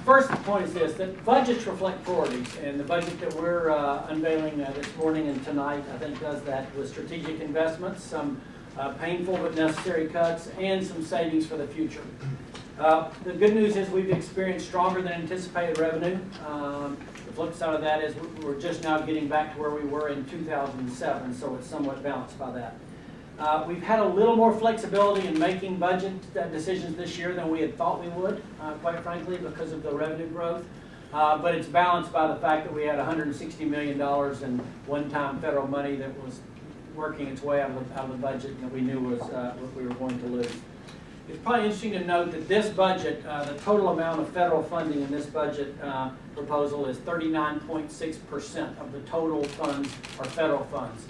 First point is this, that budgets reflect priorities, and the budget that we're unveiling this morning and tonight, I think, does that with strategic investments, some painful but necessary cuts, and some savings for the future. The good news is we've experienced stronger than anticipated revenue. The flip side of that is we're just now getting back to where we were in 2007, so it's somewhat balanced by that. We've had a little more flexibility in making budget decisions this year than we had thought we would, quite frankly, because of the revenue growth. But it's balanced by the fact that we had $160 million in one-time federal money that was working its way out of the budget and that we knew was what we were going to lose. It's probably interesting to note that this budget, the total amount of federal funding in this budget proposal is 39.6% of the total funds are federal funds.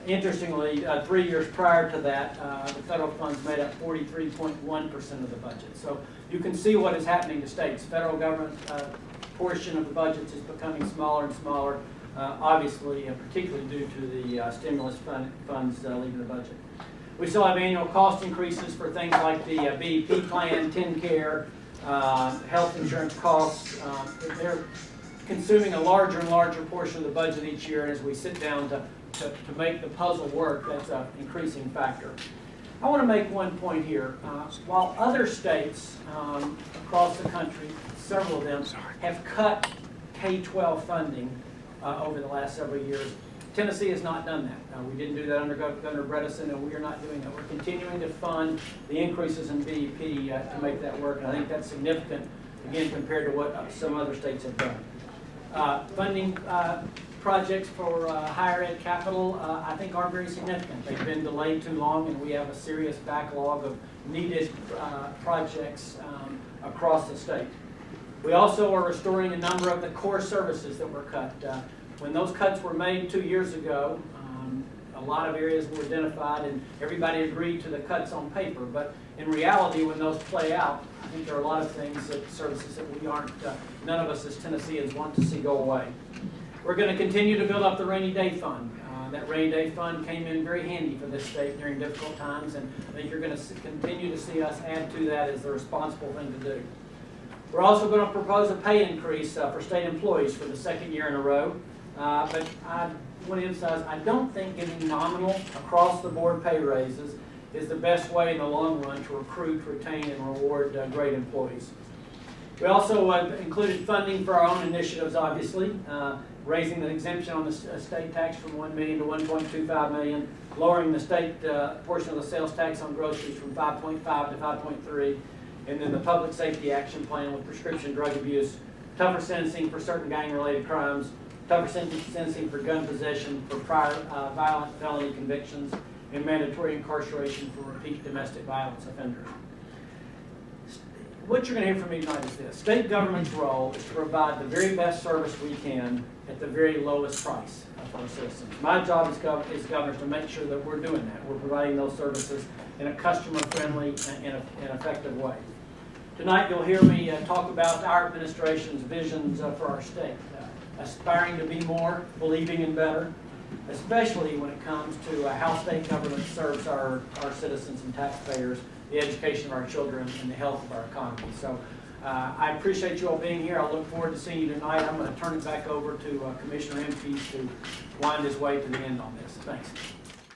Interestingly, 3 years prior to that, the federal funds made up 43.1% of the budget. So you can see what is happening to states. Federal government portion of the budgets is becoming smaller and smaller, obviously, particularly due to the stimulus funds leaving the budget. We still have annual cost increases for things like the BEP plan, TennCare, health insurance costs. They're consuming a larger and larger portion of the budget each year, and as we sit down to make the puzzle work, that's an increasing factor. I want to make one point here. While other states across the country, several of them, have cut K-12 funding over the last several years, Tennessee has not done that. We didn't do that under Governor Bredesen, and we are not doing that. We're continuing to fund the increases in BEP to make that work, and I think that's significant, again, compared to what some other states have done. Funding projects for higher ed capital, I think, are very significant. They've been delayed too long, and we have a serious backlog of needed projects across the state. We also are restoring a number of the core services that were cut. When those cuts were made 2 years ago, a lot of areas were identified, and everybody agreed to the cuts on paper. But in reality, when those play out, I think there are a lot of things, services that we aren't, none of us as Tennesseans want to see go away. We're going to continue to build up the rainy day fund. That rainy day fund came in very handy for this state during difficult times, and I think you're going to continue to see us add to that as the responsible thing to do. We're also going to propose a pay increase for state employees for the second year in a row. But I want to emphasize, I don't think giving nominal across-the-board pay raises is the best way in the long run to recruit, retain, and reward great employees. We also included funding for our own initiatives, obviously, raising the exemption on the state tax from $1 million to $1.25 million, lowering the state portion of the sales tax on groceries from 5.5 to 5.3, and then the public safety action plan with prescription drug abuse, tougher sentencing for certain gang-related crimes, tougher sentencing for gun possession for prior violent felony convictions, and mandatory incarceration for repeat domestic violence offenders. What you're going to hear from me tonight is this. State government's role is to provide the very best service we can at the very lowest price for our citizens. My job as governor is to make sure that we're doing that. We're providing those services in a customer-friendly and effective way. Tonight you'll hear me talk about our administration's visions for our state. Aspiring to be more, believing in better, especially when it comes to how state government serves our citizens and taxpayers, the education of our children, and the health of our economy. So I appreciate you all being here. I look forward to seeing you tonight. I'm going to turn it back over to Commissioner Empey to wind his way to the end on this. Thanks.